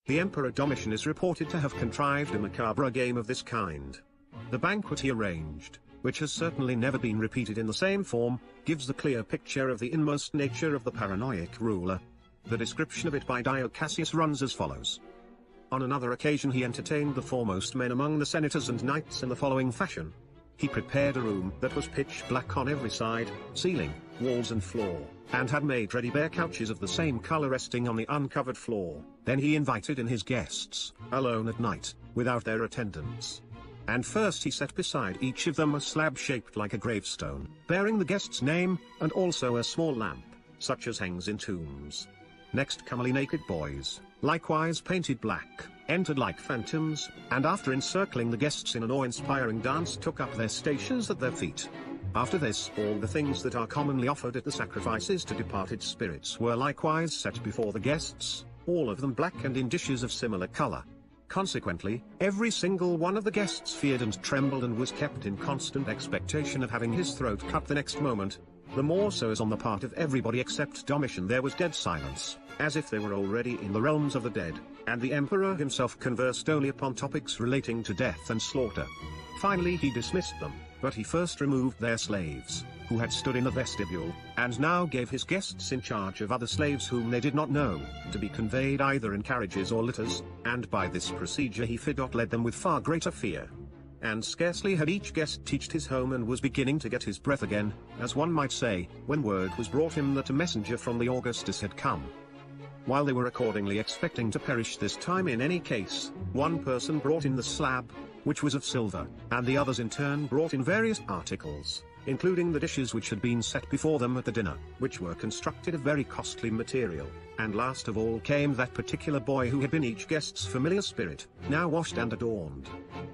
The Emperor Domitian is reported to have contrived a macabre game of this kind. The banquet he arranged, which has certainly never been repeated in the same form, gives the clear picture of the inmost nature of the paranoiac ruler. The description of it by Dio Cassius runs as follows. On another occasion he entertained the foremost men among the senators and knights in the following fashion. He prepared a room that was pitch black on every side, ceiling, walls and floor, and had made ready bare couches of the same color resting on the uncovered floor. Then he invited in his guests, alone at night, without their attendants. And first he set beside each of them a slab shaped like a gravestone, bearing the guest's name, and also a small lamp, such as hangs in tombs. Next comely naked boys, likewise painted black, entered like phantoms, and after encircling the guests in an awe-inspiring dance took up their stations at their feet. After this, all the things that are commonly offered at the sacrifices to departed spirits were likewise set before the guests, all of them black and in dishes of similar color. Consequently, every single one of the guests feared and trembled and was kept in constant expectation of having his throat cut the next moment. The more so as on the part of everybody except Domitian there was dead silence, as if they were already in the realms of the dead, and the emperor himself conversed only upon topics relating to death and slaughter. Finally he dismissed them, but he first removed their slaves, who had stood in the vestibule, and now gave his guests in charge of other slaves whom they did not know, to be conveyed either in carriages or litters, and by this procedure he led them with far greater fear. And scarcely had each guest reached his home and was beginning to get his breath again, as one might say, when word was brought him that a messenger from the Augustus had come. While they were accordingly expecting to perish this time in any case, one person brought in the slab, which was of silver, and the others in turn brought in various articles, including the dishes which had been set before them at the dinner, which were constructed of very costly material, and last of all came that particular boy who had been each guest's familiar spirit, now washed and adorned.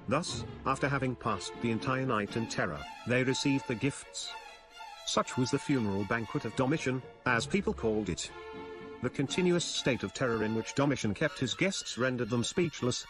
Thus, after having passed the entire night in terror, they received the gifts. Such was the funeral banquet of Domitian, as people called it. The continuous state of terror in which Domitian kept his guests rendered them speechless.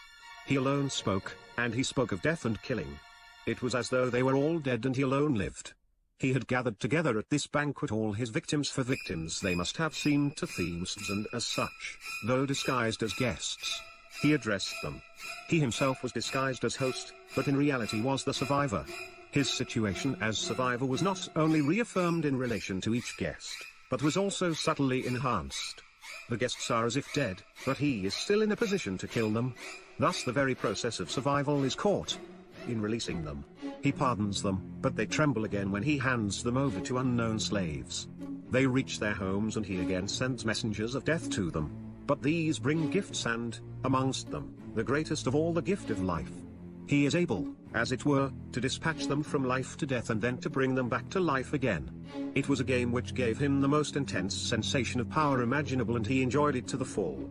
He alone spoke, and he spoke of death and killing. It was as though they were all dead and he alone lived. He had gathered together at this banquet all his victims, for victims they must have seemed to thieves, and as such, though disguised as guests, he addressed them. He himself was disguised as host, but in reality was the survivor. His situation as survivor was not only reaffirmed in relation to each guest, but was also subtly enhanced. The guests are as if dead, but he is still in a position to kill them. Thus the very process of survival is caught. In releasing them, he pardons them, but they tremble again when he hands them over to unknown slaves. They reach their homes and he again sends messengers of death to them. But these bring gifts and, amongst them, the greatest of all, the gift of life. He is able, as it were, to dispatch them from life to death and then to bring them back to life again. It was a game which gave him the most intense sensation of power imaginable, and he enjoyed it to the full.